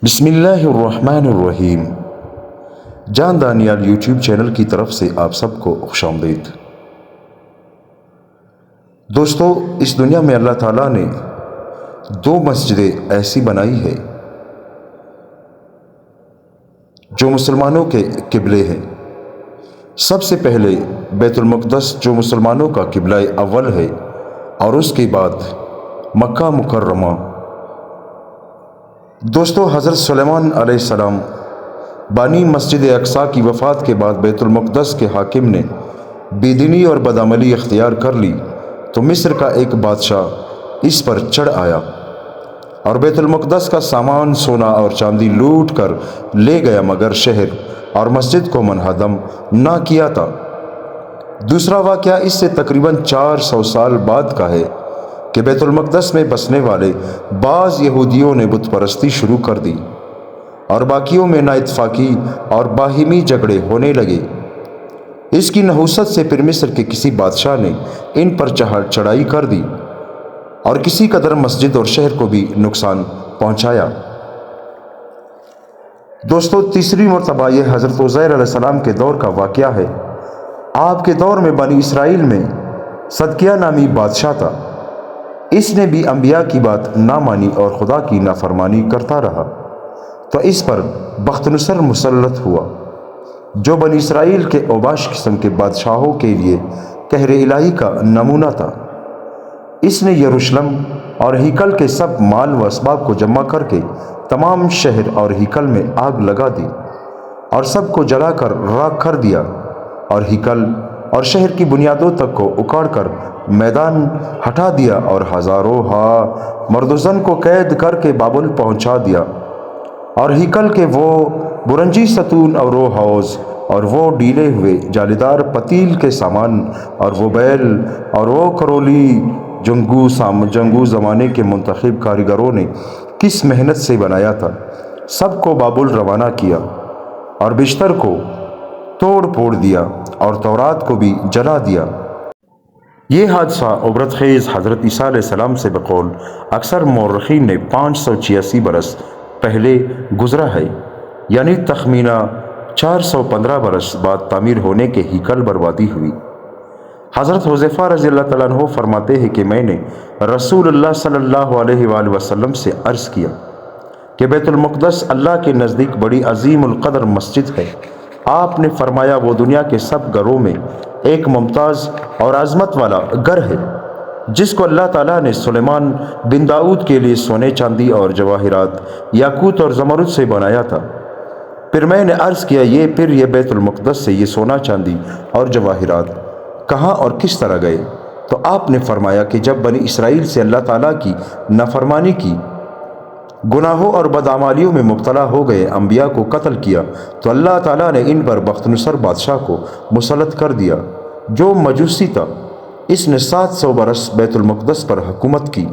بسم اللہ الرحمن الرحیم۔ جان دانیال یوٹیوب چینل کی طرف سے آپ سب کو خوش آمدید۔ دوستو، اس دنیا میں اللہ تعالیٰ نے دو مسجدیں ایسی بنائی ہے جو مسلمانوں کے قبلے ہیں۔ سب سے پہلے بیت المقدس جو مسلمانوں کا قبلہ اول ہے، اور اس کے بعد مکہ مکرمہ۔ دوستو، حضرت سلیمان علیہ السلام بانی مسجد اقصیٰ کی وفات کے بعد بیت المقدس کے حاکم نے بے دینی اور بدعملی اختیار کر لی تو مصر کا ایک بادشاہ اس پر چڑھ آیا اور بیت المقدس کا سامان سونا اور چاندی لوٹ کر لے گیا، مگر شہر اور مسجد کو منہدم نہ کیا تھا۔ دوسرا واقعہ اس سے تقریباً 400 سال بعد کا ہے کہ بیت المقدس میں بسنے والے بعض یہودیوں نے بت پرستی شروع کر دی اور باقیوں میں نااتفاقی اور باہمی جھگڑے ہونے لگے۔ اس کی نحوست سے پھر مصر کے کسی بادشاہ نے ان پر چڑھائی کر دی اور کسی قدر مسجد اور شہر کو بھی نقصان پہنچایا۔ دوستو، تیسری مرتبہ یہ حضرت عزیر علیہ السلام کے دور کا واقعہ ہے۔ آپ کے دور میں بنی اسرائیل میں صدقیہ نامی بادشاہ تھا۔ اس نے بھی انبیاء کی بات نہ مانی اور خدا کی نافرمانی کرتا رہا، تو اس پر بخت نصر مسلط ہوا، جو بنی اسرائیل کے اوباش قسم کے بادشاہوں کے لیے قہر الہی کا نمونہ تھا۔ اس نے یروشلم اور ہیکل کے سب مال و اسباب کو جمع کر کے تمام شہر اور ہیکل میں آگ لگا دی اور سب کو جلا کر راکھ کر دیا، اور ہیکل اور شہر کی بنیادوں تک کو اکاڑ کر میدان ہٹا دیا اور ہزاروں مرد و زن کو قید کر کے بابل پہنچا دیا، اور ہیکل کے وہ برنجی ستون اور وہ حوض اور وہ ڈھیلے ہوئے جالیدار پتیل کے سامان اور وہ بیل اور وہ کرولی جنگو زمانے کے منتخب کاریگروں نے کس محنت سے بنایا تھا، سب کو بابل روانہ کیا اور بشتر کو توڑ پھوڑ دیا اور تورات کو بھی جلا دیا۔ یہ حادثہ عبرت خیز حضرت عیسیٰ علیہ السلام سے بقول اکثر مورخین نے 586 برس پہلے گزرا ہے، یعنی تخمینہ 415 برس بعد تعمیر ہونے کے ہیکل بربادی ہوئی۔ حضرت حذیفہ رضی اللہ تعالیٰ عنہ فرماتے ہیں کہ میں نے رسول اللہ صلی اللہ علیہ وآلہ وسلم سے عرض کیا کہ بیت المقدس اللہ کے نزدیک بڑی عظیم القدر مسجد ہے۔ آپ نے فرمایا، وہ دنیا کے سب گھروں میں ایک ممتاز اور عظمت والا گھر ہے، جس کو اللہ تعالیٰ نے سلیمان بن داؤد کے لیے سونے چاندی اور جواہرات یاقوت اور زمرد سے بنایا تھا۔ پھر میں نے عرض کیا، یہ بیت المقدس سے یہ سونا چاندی اور جواہرات کہاں اور کس طرح گئے؟ تو آپ نے فرمایا کہ جب بنی اسرائیل سے اللہ تعالیٰ کی نافرمانی کی، گناہوں اور بدعمالیوں میں مبتلا ہو گئے، انبیاء کو قتل کیا، تو اللہ تعالیٰ نے ان پر بخت نصر بادشاہ کو مسلط کر دیا، جو مجوسی تھا۔ اس نے 700 برس بیت المقدس پر حکومت کی۔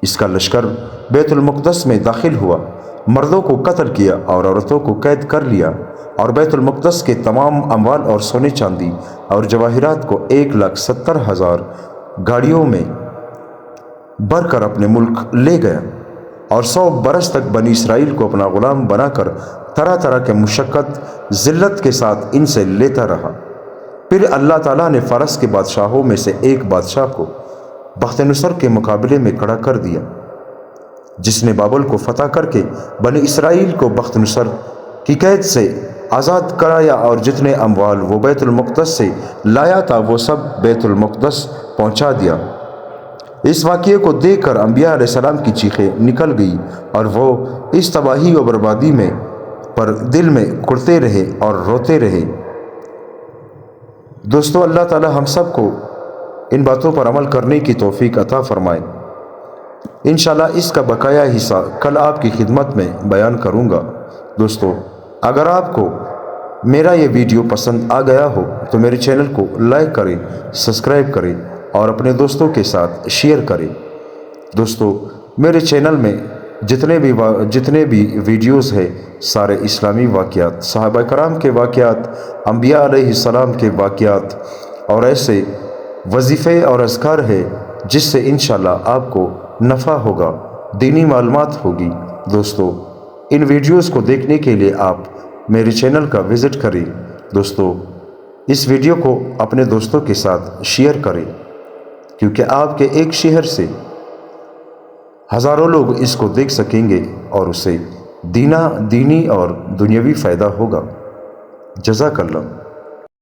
اس کا لشکر بیت المقدس میں داخل ہوا، مردوں کو قتل کیا اور عورتوں کو قید کر لیا، اور بیت المقدس کے تمام اموال اور سونے چاندی اور جواہرات کو 1,70,000 گاڑیوں میں بھر کر اپنے ملک لے گیا، اور 100 برس تک بنی اسرائیل کو اپنا غلام بنا کر طرح طرح کے مشقت ذلت کے ساتھ ان سے لیتا رہا۔ پھر اللہ تعالیٰ نے فارس کے بادشاہوں میں سے ایک بادشاہ کو بخت نصر کے مقابلے میں کھڑا کر دیا، جس نے بابل کو فتح کر کے بنی اسرائیل کو بخت نصر کی قید سے آزاد کرایا، اور جتنے اموال وہ بیت المقدس سے لایا تھا وہ سب بیت المقدس پہنچا دیا۔ اس واقعے کو دیکھ کر انبیاء علیہ السلام کی چیخیں نکل گئی، اور وہ اس تباہی و بربادی میں پر دل میں کڑتے رہے اور روتے رہے۔ دوستو، اللہ تعالی ہم سب کو ان باتوں پر عمل کرنے کی توفیق عطا فرمائے۔ انشاءاللہ اس کا بقایا حصہ کل آپ کی خدمت میں بیان کروں گا۔ دوستو، اگر آپ کو میرا یہ ویڈیو پسند آ گیا ہو تو میرے چینل کو لائک کریں، سبسکرائب کریں اور اپنے دوستوں کے ساتھ شیئر کریں۔ دوستو، میرے چینل میں جتنے بھی ویڈیوز ہیں، سارے اسلامی واقعات، صحابہ کرام کے واقعات، انبیاء علیہ السلام کے واقعات اور ایسے وظیفے اور اذکار ہیں جس سے انشاءاللہ آپ کو نفع ہوگا، دینی معلومات ہوگی، دوستو ان ویڈیوز کو دیکھنے کے لیے آپ میرے چینل کا وزٹ کریں۔ دوستو اس ویڈیو کو اپنے دوستوں کے ساتھ شیئر کریں، کیونکہ آپ کے ایک شیئر سے ہزاروں لوگ اس کو دیکھ سکیں گے اور اسے دینی اور دنیاوی فائدہ ہوگا۔ جزاک اللہ۔